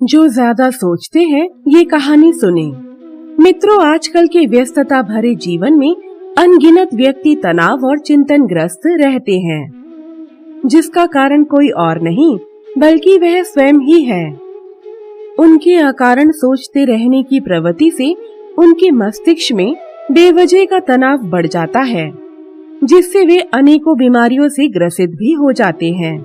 जो ज्यादा सोचते हैं ये कहानी सुने। मित्रों, आजकल के व्यस्तता भरे जीवन में अनगिनत व्यक्ति तनाव और चिंतन ग्रस्त रहते हैं, जिसका कारण कोई और नहीं बल्कि वह स्वयं ही है। उनके अकारण सोचते रहने की प्रवृत्ति से उनके मस्तिष्क में बेवजह का तनाव बढ़ जाता है, जिससे वे अनेकों बीमारियों से ग्रसित भी हो जाते हैं।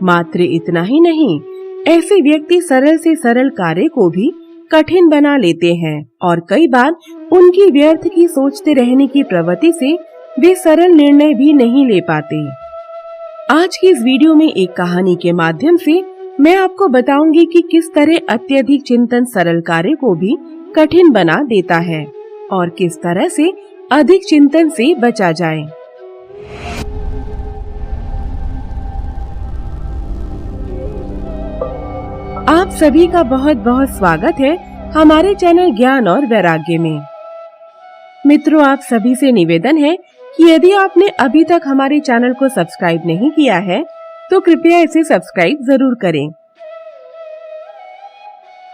मात्र इतना ही नहीं, ऐसे व्यक्ति सरल से सरल कार्य को भी कठिन बना लेते हैं और कई बार उनकी व्यर्थ की सोचते रहने की प्रवृत्ति से वे सरल निर्णय भी नहीं ले पाते। आज की इस वीडियो में एक कहानी के माध्यम से मैं आपको बताऊंगी कि किस तरह अत्यधिक चिंतन सरल कार्य को भी कठिन बना देता है और किस तरह से अधिक चिंतन से बचा जाए। आप सभी का बहुत बहुत स्वागत है हमारे चैनल ज्ञान और वैराग्य में। मित्रों, आप सभी से निवेदन है कि यदि आपने अभी तक हमारे चैनल को सब्सक्राइब नहीं किया है तो कृपया इसे सब्सक्राइब जरूर करें।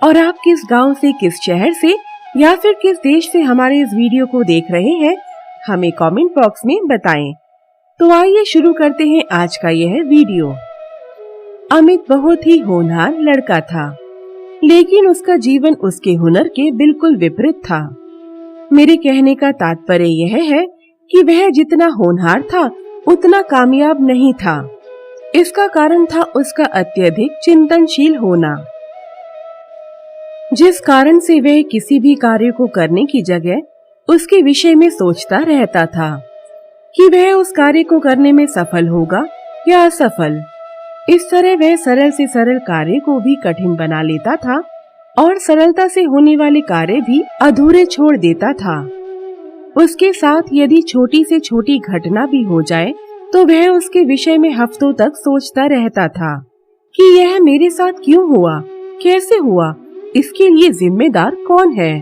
और आप किस गांव से, किस शहर से या फिर किस देश से हमारे इस वीडियो को देख रहे हैं, हमें कमेंट बॉक्स में बताएं। तो आइए शुरू करते हैं आज का यह वीडियो। अमित बहुत ही होनहार लड़का था, लेकिन उसका जीवन उसके हुनर के बिल्कुल विपरीत था। मेरे कहने का तात्पर्य यह है कि वह जितना होनहार था उतना कामयाब नहीं था। इसका कारण था उसका अत्यधिक चिंतनशील होना, जिस कारण से वह किसी भी कार्य को करने की जगह उसके विषय में सोचता रहता था कि वह उस कार्य को करने में सफल होगा या असफल। इस तरह वह सरल से सरल कार्य को भी कठिन बना लेता था और सरलता से होने वाले कार्य भी अधूरे छोड़ देता था। उसके साथ यदि छोटी से छोटी घटना भी हो जाए तो वह उसके विषय में हफ्तों तक सोचता रहता था कि यह मेरे साथ क्यों हुआ, कैसे हुआ, इसके लिए जिम्मेदार कौन है।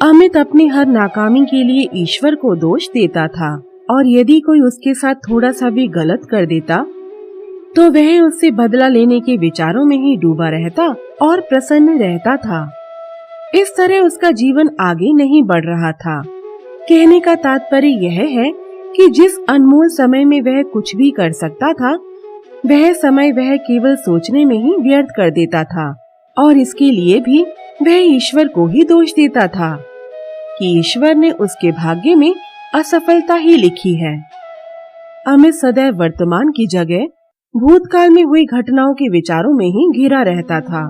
अमित अपनी हर नाकामी के लिए ईश्वर को दोष देता था और यदि कोई उसके साथ थोड़ा सा भी गलत कर देता तो वह उससे बदला लेने के विचारों में ही डूबा रहता और प्रसन्न रहता था। इस तरह उसका जीवन आगे नहीं बढ़ रहा था। कहने का तात्पर्य यह है कि जिस अनमोल समय में वह कुछ भी कर सकता था, वह समय वह केवल सोचने में ही व्यर्थ कर देता था और इसके लिए भी वह ईश्वर को ही दोष देता था कि ईश्वर ने उसके भाग्य में असफलता ही लिखी है। अमित सदैव वर्तमान की जगह भूतकाल में हुई घटनाओं के विचारों में ही घिरा रहता था,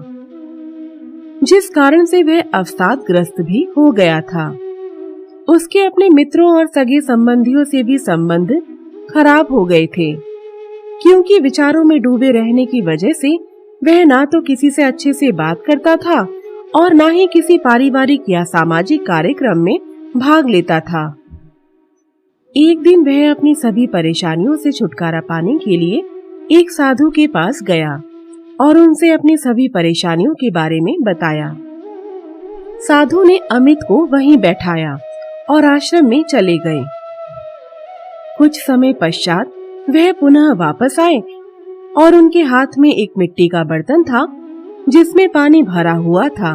जिस कारण से वह अवसादग्रस्त भी हो गया था। उसके अपने मित्रों और सगे संबंधियों से भी संबंध खराब हो गए थे, क्योंकि विचारों में डूबे रहने की वजह से वह ना तो किसी से अच्छे से बात करता था और ना ही किसी पारिवारिक या सामाजिक कार्यक्रम में भाग लेता था। एक दिन वह अपनी सभी परेशानियों से छुटकारा पाने के लिए एक साधु के पास गया और उनसे अपनी सभी परेशानियों के बारे में बताया। साधु ने अमित को वहीं बैठाया और आश्रम में चले गए। कुछ समय पश्चात वह पुनः वापस आए और उनके हाथ में एक मिट्टी का बर्तन था जिसमें पानी भरा हुआ था।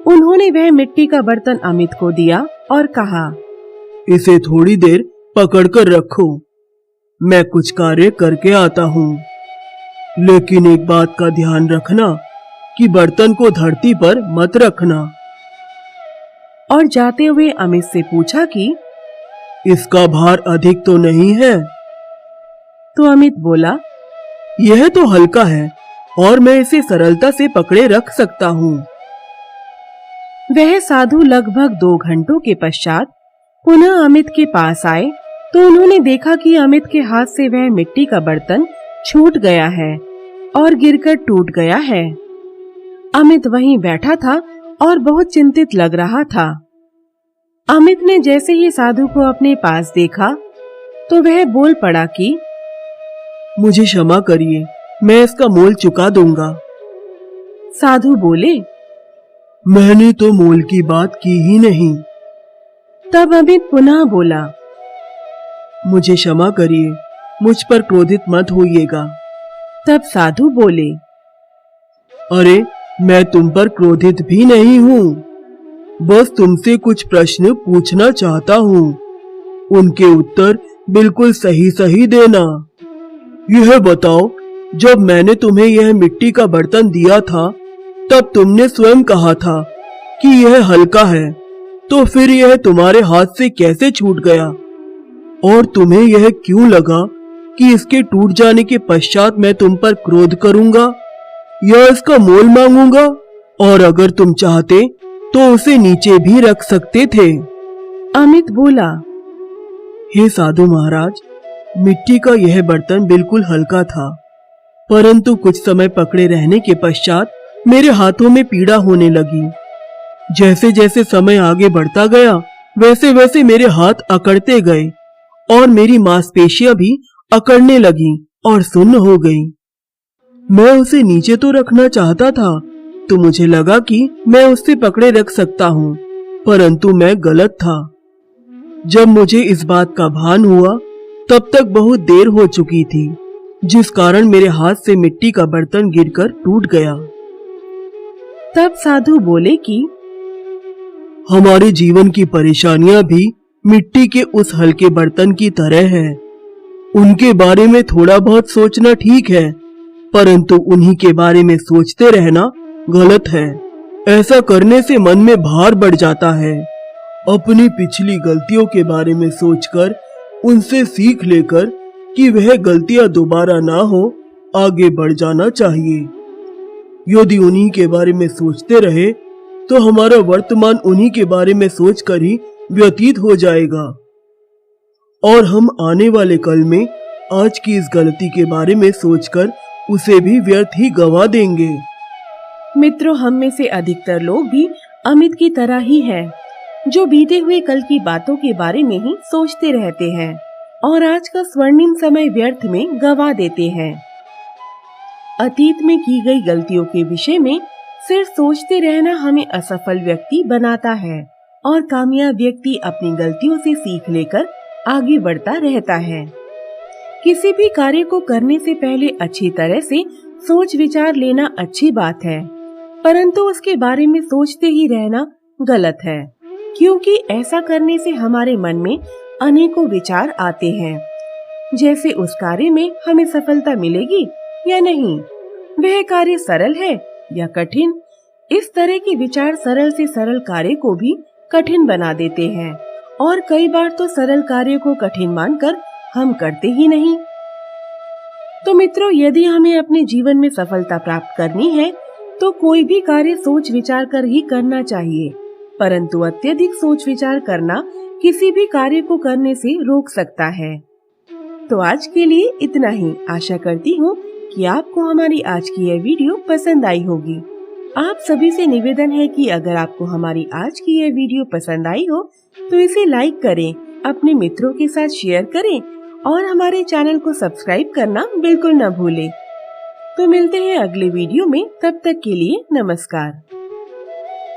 उन्होंने वह मिट्टी का बर्तन अमित को दिया और कहा, इसे थोड़ी देर पकड़कर रखो, मैं कुछ कार्य करके आता हूँ। लेकिन एक बात का ध्यान रखना कि बर्तन को धरती पर मत रखना। और जाते हुए अमित से पूछा कि इसका भार अधिक तो नहीं है? तो अमित बोला, यह तो हल्का है और मैं इसे सरलता से पकड़े रख सकता हूँ। वह साधु लगभग 2 घंटों के पश्चात पुनः अमित के पास आए तो उन्होंने देखा कि अमित के हाथ से वह मिट्टी का बर्तन छूट गया है और गिरकर टूट गया है। अमित वहीं बैठा था और बहुत चिंतित लग रहा था। अमित ने जैसे ही साधु को अपने पास देखा तो वह बोल पड़ा कि मुझे क्षमा करिए, मैं इसका मोल चुका दूंगा। साधु बोले, मैंने तो मोल की बात की ही नहीं। तब अमित पुनः बोला, मुझे क्षमा करिए, मुझ पर क्रोधित मत होइएगा। तब साधु बोले, अरे मैं तुम पर क्रोधित भी नहीं हूँ, बस तुमसे कुछ प्रश्न पूछना चाहता हूँ। उनके उत्तर बिल्कुल सही सही देना। यह बताओ, जब मैंने तुम्हें यह मिट्टी का बर्तन दिया था तब तुमने स्वयं कहा था कि यह हल्का है, तो फिर यह तुम्हारे हाथ से कैसे छूट गया? और तुम्हें यह क्यों लगा कि इसके टूट जाने के पश्चात मैं तुम पर क्रोध करूंगा या इसका मोल मांगूंगा? और अगर तुम चाहते तो उसे नीचे भी रख सकते थे। अमित बोला, हे साधु महाराज, मिट्टी का यह बर्तन बिल्कुल हल्का था, परंतु कुछ समय पकड़े रहने के पश्चात मेरे हाथों में पीड़ा होने लगी। जैसे जैसे समय आगे बढ़ता गया वैसे वैसे मेरे हाथ अकड़ते गए और मेरी मांसपेशियां भी अकड़ने लगी और सुन्न हो गई। मैं उसे नीचे तो रखना चाहता था, तो मुझे लगा कि मैं उससे पकड़े रख सकता हूँ, परंतु मैं गलत था। जब मुझे इस बात का भान हुआ तब तक बहुत देर हो चुकी थी, जिस कारण मेरे हाथ से मिट्टी का बर्तन गिरकर टूट गया। तब साधु बोले कि हमारे जीवन की परेशानियां भी मिट्टी के उस हल्के बर्तन की तरह है। उनके बारे में थोड़ा बहुत सोचना ठीक है, परंतु उन्हीं के बारे में सोचते रहना गलत है। ऐसा करने से मन में भार बढ़ जाता है। अपनी पिछली गलतियों के बारे में सोचकर उनसे सीख लेकर कि वह गलतियां दोबारा ना हो, आगे बढ़ जाना चाहिए। यदि उन्हीं के बारे में सोचते रहे तो हमारा वर्तमान उन्हीं के बारे में सोचकर ही व्यतीत हो जाएगा और हम आने वाले कल में आज की इस गलती के बारे में सोचकर उसे भी व्यर्थ ही गवा देंगे। मित्रों, हम में से अधिकतर लोग भी अमित की तरह ही हैं, जो बीते हुए कल की बातों के बारे में ही सोचते रहते हैं और आज का स्वर्णिम समय व्यर्थ में गवा देते हैं। अतीत में की गई गलतियों के विषय में सिर्फ सोचते रहना हमें असफल व्यक्ति बनाता है और कामयाब व्यक्ति अपनी गलतियों से सीख लेकर आगे बढ़ता रहता है। किसी भी कार्य को करने से पहले अच्छी तरह से सोच विचार लेना अच्छी बात है, परंतु उसके बारे में सोचते ही रहना गलत है, क्योंकि ऐसा करने से हमारे मन में अनेकों विचार आते हैं, जैसे उस कार्य में हमें सफलता मिलेगी या नहीं, वह कार्य सरल है या कठिन। इस तरह के विचार सरल से सरल कार्य को भी कठिन बना देते हैं और कई बार तो सरल कार्य को कठिन मानकर हम करते ही नहीं। तो मित्रों, यदि हमें अपने जीवन में सफलता प्राप्त करनी है तो कोई भी कार्य सोच विचार कर ही करना चाहिए, परंतु अत्यधिक सोच विचार करना किसी भी कार्य को करने से रोक सकता है। तो आज के लिए इतना ही। आशा करती हूँ कि आपको हमारी आज की यह वीडियो पसंद आई होगी। आप सभी से निवेदन है कि अगर आपको हमारी आज की यह वीडियो पसंद आई हो तो इसे लाइक करें, अपने मित्रों के साथ शेयर करें और हमारे चैनल को सब्सक्राइब करना बिल्कुल न भूलें। तो मिलते हैं अगले वीडियो में, तब तक के लिए नमस्कार।